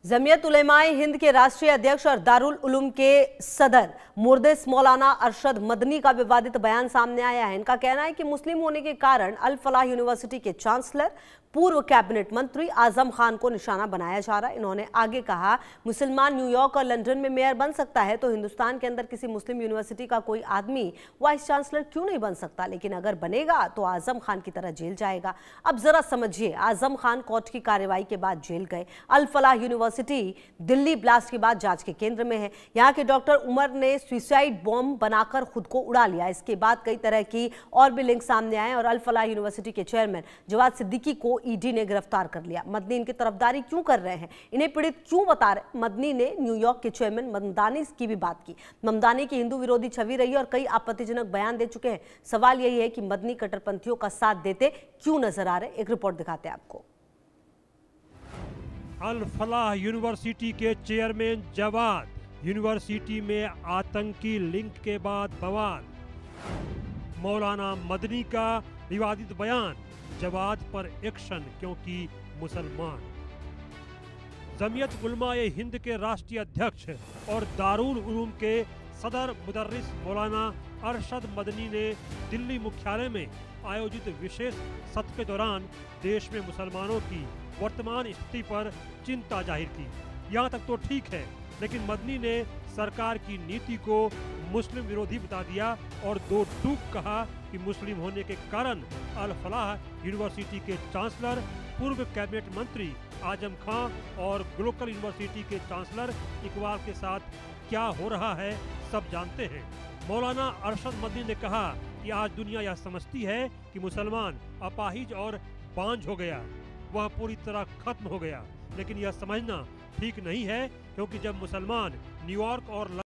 जमीयत उलेमाए हिंद के राष्ट्रीय अध्यक्ष और दारुल उलूम के सदर मुर्दिस मौलाना अरशद मदनी का विवादित बयान सामने आया है। इनका कहना है कि मुस्लिम होने के कारण अल फलाह यूनिवर्सिटी के चांसलर पूर्व कैबिनेट मंत्री आजम खान को निशाना बनाया जा रहा है। इन्होंने आगे कहा, मुसलमान न्यूयॉर्क और लंदन में मेयर बन सकता है तो हिंदुस्तान के अंदर किसी मुस्लिम यूनिवर्सिटी का कोई आदमी वाइस चांसलर क्यों नहीं बन सकता, लेकिन अगर बनेगा तो आजम खान की तरह जेल जाएगा। अब जरा समझिए, आजम खान कोर्ट की कार्रवाई के बाद जेल गए। अल फलाह यूनिवर्सिटी दिल्ली ब्लास्ट के बाद जांच के केंद्र में है। यहाँ के डॉक्टर उमर ने सुसाइड बॉम्ब बनाकर खुद को उड़ा लिया। इसके बाद कई तरह की और भी लिंक सामने आए और अल फलाह यूनिवर्सिटी के चेयरमैन जवाद सिद्दीकी को ईडी ने गिरफ्तार कर लिया। मदनी इनकी तरफदारी क्यों कर रहे हैं, इन्हें पीड़ित क्यों बता रहे? मदनी ने न्यूयॉर्क के चेयरमैन ममदानी की भी बात की। ममदानी की हिंदू विरोधी छवि रही और कई आपत्तिजनक बयान दे चुके हैं। सवाल यही है कि मदनी कट्टरपंथियों का साथ देते क्यों नजर आ रहे? एक रिपोर्ट दिखाते हैं आपको। अल फलाह यूनिवर्सिटी के चेयरमैन जवाद, यूनिवर्सिटी में आतंकी लिंक के बाद बवाल। मौलाना मदनी का विवादित बयान, जवाद पर एक्शन क्योंकि मुसलमान। जमीयत उलमाए हिंद के राष्ट्रीय अध्यक्ष और दारुल उलूम के सदर मुदर्रिस मौलाना अरशद मदनी ने दिल्ली मुख्यालय में आयोजित विशेष सत्र के दौरान देश में मुसलमानों की वर्तमान स्थिति पर चिंता जाहिर की। यहाँ तक तो ठीक है, लेकिन मदनी ने सरकार की नीति को मुस्लिम विरोधी बता दिया और दो टूक कहा कि मुस्लिम होने के कारण अल फलाह यूनिवर्सिटी के चांसलर पूर्व कैबिनेट मंत्री आजम खान और ग्लोकल यूनिवर्सिटी के चांसलर इकबाल के साथ क्या हो रहा है सब जानते हैं। मौलाना अरशद मदनी ने कहा कि आज दुनिया यह समझती है कि मुसलमान अपाहिज और बांझ हो गया, वह पूरी तरह खत्म हो गया, लेकिन यह समझना ठीक नहीं है, क्योंकि जब मुसलमान न्यूयॉर्क और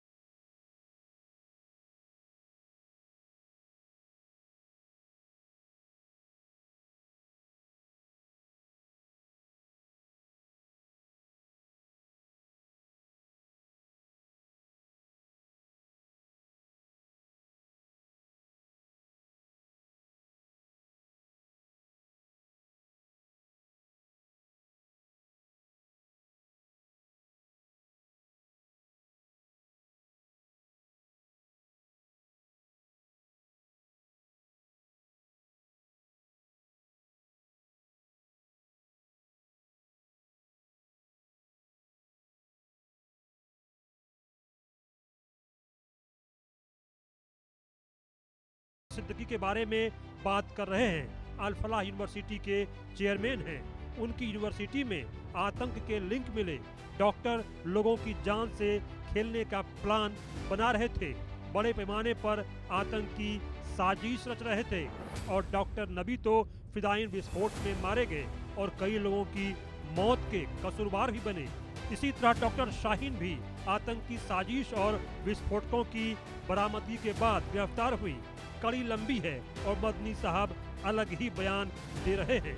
सिद्दीकी के बारे में बात कर रहे हैं। अल फलाह यूनिवर्सिटी के चेयरमैन हैं। उनकी यूनिवर्सिटी में आतंक के लिंक मिले। डॉक्टर लोगों की जान से खेलने का प्लान बना रहे थे। बड़े पैमाने पर आतंकी साजिश रच रहे थे और डॉक्टर नबी तो फिदायीन विस्फोट में मारे गए और कई लोगों की मौत के कसूरवार भी बने। इसी तरह डॉक्टर शाहीन भी आतंकी साजिश और विस्फोटकों की बरामदगी के बाद गिरफ्तार हुई। कड़ी लंबी है और मदनी साहब अलग ही बयान दे रहे हैं।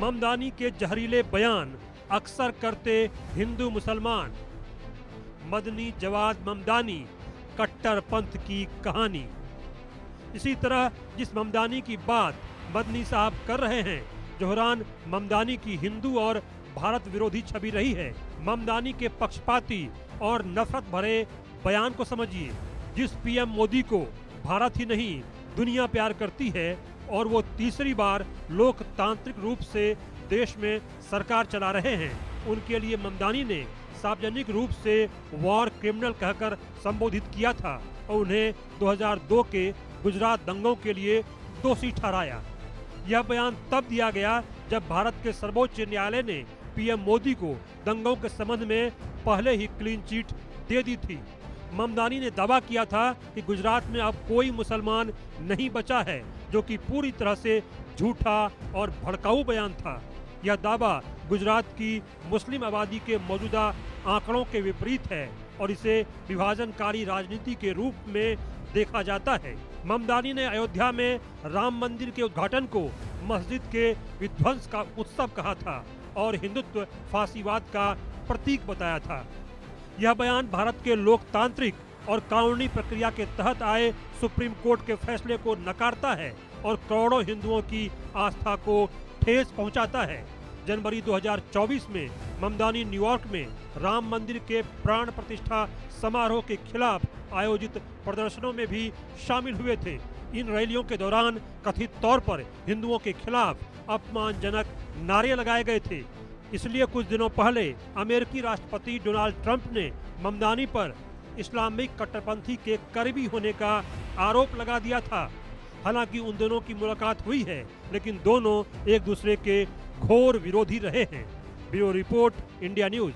ममदानी के जहरीले बयान अक्सर करते हिंदू मुसलमान। मदनी जवाद ममदानी कट्टरपंथ की कहानी। इसी तरह जिस ममदानी की बात मदनी साहब कर रहे हैं, जोहरान ममदानी की हिंदू और भारत विरोधी छवि रही है। ममदानी के पक्षपाती और नफरत भरे बयान को समझिए। जिस पीएम मोदी को भारत ही नहीं दुनिया प्यार करती है और वो तीसरी बार लोकतांत्रिक रूप से देश में सरकार चला रहे हैं, उनके लिए ममदानी ने सार्वजनिक रूप से वॉर क्रिमिनल कहकर संबोधित किया था और उन्हें 2002 के गुजरात दंगों के लिए दोषी ठहराया। यह बयान तब दिया गया जब भारत के सर्वोच्च न्यायालय ने पीएम मोदी को दंगों के संबंध में पहले ही क्लीन चिट दे दी थी। ममदानी ने दावा किया था कि गुजरात में अब कोई मुसलमान नहीं बचा है, जो कि पूरी तरह से झूठा और भड़काऊ बयान था। यह दावा गुजरात की मुस्लिम आबादी के मौजूदा आंकड़ों के विपरीत है और इसे विभाजनकारी राजनीति के रूप में देखा जाता है। ममदानी ने अयोध्या में राम मंदिर के उद्घाटन को मस्जिद के विध्वंस का उत्सव कहा था और हिंदुत्व फासीवाद का प्रतीक बताया था। यह बयान भारत के लोकतांत्रिक और कानूनी प्रक्रिया के तहत आए सुप्रीम कोर्ट के फैसले को नकारता है और करोड़ों हिंदुओं की आस्था को ठेस पहुंचाता है। जनवरी 2024 में ममदानी न्यूयॉर्क में राम मंदिर के प्राण प्रतिष्ठा समारोह के खिलाफ आयोजित प्रदर्शनों में भी शामिल हुए थे। इन रैलियों के दौरान कथित तौर पर हिंदुओं के खिलाफ अपमानजनक नारे लगाए गए थे। इसलिए कुछ दिनों पहले अमेरिकी राष्ट्रपति डोनाल्ड ट्रंप ने ममदानी पर इस्लामिक कट्टरपंथी के करीबी होने का आरोप लगा दिया था। हालांकि उन दोनों की मुलाकात हुई है, लेकिन दोनों एक दूसरे के घोर विरोधी रहे हैं। Bureau report, India news.